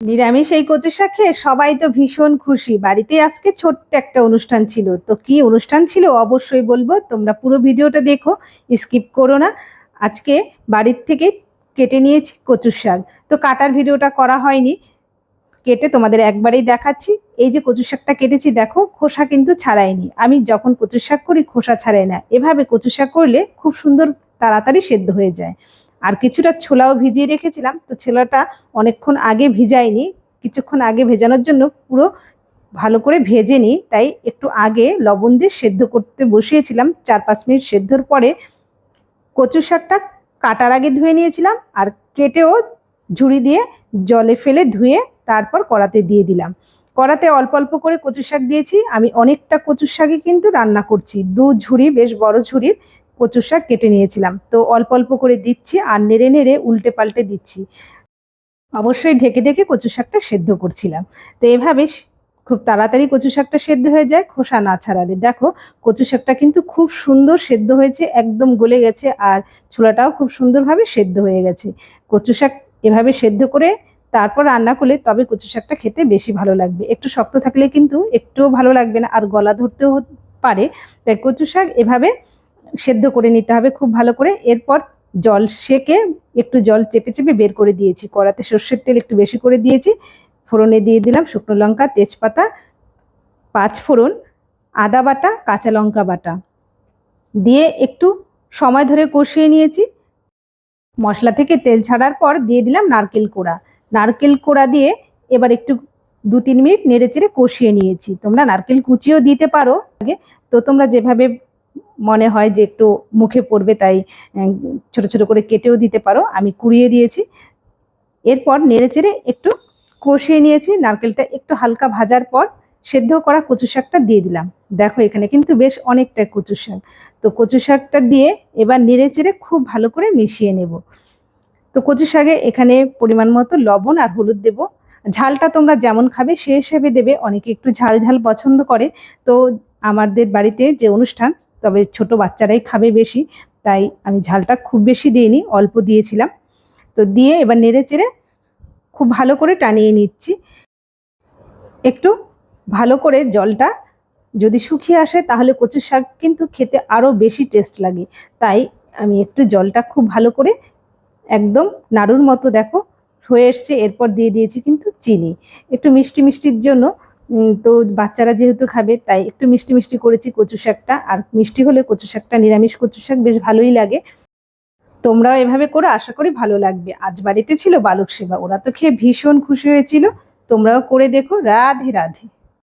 নিরামিষ এই কচু শাক খেয়ে সবাই তো ভীষণ খুশি। বাড়িতে আজকে ছোট্ট একটা অনুষ্ঠান ছিল। তো কি অনুষ্ঠান ছিল অবশ্যই বলবো, তোমরা পুরো ভিডিওটা দেখো, স্কিপ করো না। আজকে বাড়ির থেকে কেটে নিয়েছি কচুর শাক। তো কাটার ভিডিওটা করা হয়নি, কেটে তোমাদের একবারেই দেখাচ্ছি। এই যে কচু শাকটা কেটেছি দেখো, খোসা কিন্তু ছাড়াইনি। আমি যখন কচু শাক করি খোসা ছাড়াই না, এভাবে কচু শাক করলে খুব সুন্দর তাড়াতাড়ি সেদ্ধ হয়ে যায়। আর কিছুটা ছোলাও ভিজিয়ে রেখেছিলাম, তো ছোলাটা অনেকক্ষণ আগে ভিজাইনি, কিছুক্ষণ আগে ভেজানোর জন্য পুরো ভালো করে ভেজে নিই, তাই একটু আগে লবণ দিয়ে সেদ্ধ করতে বসিয়েছিলাম। 4-5 মিনিট সেদ্ধর পরে কচু শাকটা কাটার আগে ধুয়ে নিয়েছিলাম, আর কেটেও ঝুড়ি দিয়ে জলে ফেলে ধুয়ে তারপর কড়াতে দিয়ে দিলাম। কড়াতে অল্প অল্প করে কচু শাক দিয়েছি। আমি অনেকটা কচু শাকই কিন্তু রান্না করছি, 2 ঝুড়ি, বেশ বড় ঝুড়ির কচু শাক কেটে নিয়েছিলাম। তো অল্প অল্প করে দিচ্ছি আর নেড়ে নেড়ে উল্টে পাল্টে দিচ্ছি। অবশ্যই ঢেকে ঢেকে কচু শাকটা সেদ্ধ করছিলাম। তো এভাবে খুব তাড়াতাড়ি কচু শাকটা সেদ্ধ হয়ে যায় খোসা না ছাড়ালে। দেখো কচু শাকটা কিন্তু খুব সুন্দর সেদ্ধ হয়েছে, একদম গলে গেছে, আর ছোলাটাও খুব সুন্দরভাবে সেদ্ধ হয়ে গেছে। কচু শাক এভাবে সেদ্ধ করে তারপর রান্না করলে তবে কচু শাকটা খেতে বেশি ভালো লাগবে। একটু শক্ত থাকলে কিন্তু একটুও ভালো লাগবে না, আর গলা ধরতেও পারে। তাই কচু শাক এভাবে সেদ্ধ করে নিতে হবে খুব ভালো করে। এরপর জল সেকে একটু জল চেপে চেপে বের করে দিয়েছি। কড়াতে সর্ষের তেল একটু বেশি করে দিয়েছি। ফোড়নে দিয়ে দিলাম শুকনো লঙ্কা, তেজপাতা, 5 ফোড়ন, আদা বাটা, কাঁচা লঙ্কা বাটা দিয়ে একটু সময় ধরে কষিয়ে নিয়েছি। মশলা থেকে তেল ছাড়ার পর দিয়ে দিলাম নারকেল কোড়া। নারকেল কোড়া দিয়ে এবার একটু 2-3 মিনিট নেড়ে চেড়ে কষিয়ে নিয়েছি। তোমরা নারকেল কুচিও দিতে পারো আগে, তো তোমরা যেভাবে মনে হয় যে একটু মুখে পড়বে তাই ছোট ছোট করে কেটেও দিতে পারো, আমি কুড়িয়ে দিয়েছি। এরপর নেড়ে চেড়ে একটু কষিয়ে নিয়েছি। নারকেলটা একটু হালকা ভাজার পর সেদ্ধ করা কচু শাকটা দিয়ে দিলাম। দেখো এখানে কিন্তু বেশ অনেকটা কচু শাক। তো কচু শাকটা দিয়ে এবার নেড়ে চেড়ে খুব ভালো করে মিশিয়ে নেব। তো কচু শাকে এখানে পরিমাণ মতো লবণ আর হলুদ দেব। ঝালটা তোমরা যেমন খাবে সেই হিসেবে দেবে, অনেকে একটু ঝাল ঝাল পছন্দ করে। তো আমাদের বাড়িতে যে অনুষ্ঠান, তবে ছোট বাচ্চারাই খাবে বেশি, তাই আমি ঝালটা খুব বেশি দিইনি, অল্প দিয়েছিলাম। তো দিয়ে এবার নেড়ে চেড়ে খুব ভালো করে টানিয়ে নিচ্ছি। একটু ভালো করে জলটা যদি শুকিয়ে আসে তাহলে কচু শাক কিন্তু খেতে আরও বেশি টেস্ট লাগে। তাই আমি একটু জলটা খুব ভালো করে একদম নাড়ুর মতো দেখো হয়ে এসছে। এরপর দিয়ে দিয়েছি কিন্তু চিনি, একটু মিষ্টি মিষ্টির জন্য। তো বাচ্চারা যেহেতু খাবে তাই একটু মিষ্টি মিষ্টি করেছি কচু শাকটা। আর মিষ্টি হলে কচু শাকটা, নিরামিষ কচু শাক, বেশ ভালোই লাগে। তোমরাও এভাবে করে, আশা করি ভালো লাগবে। আজ বাড়িতে ছিল বালক সেবা, ওরা তো খেয়ে ভীষণ খুশি হয়েছিল। তোমরাও করে দেখো। রাধে রাধে।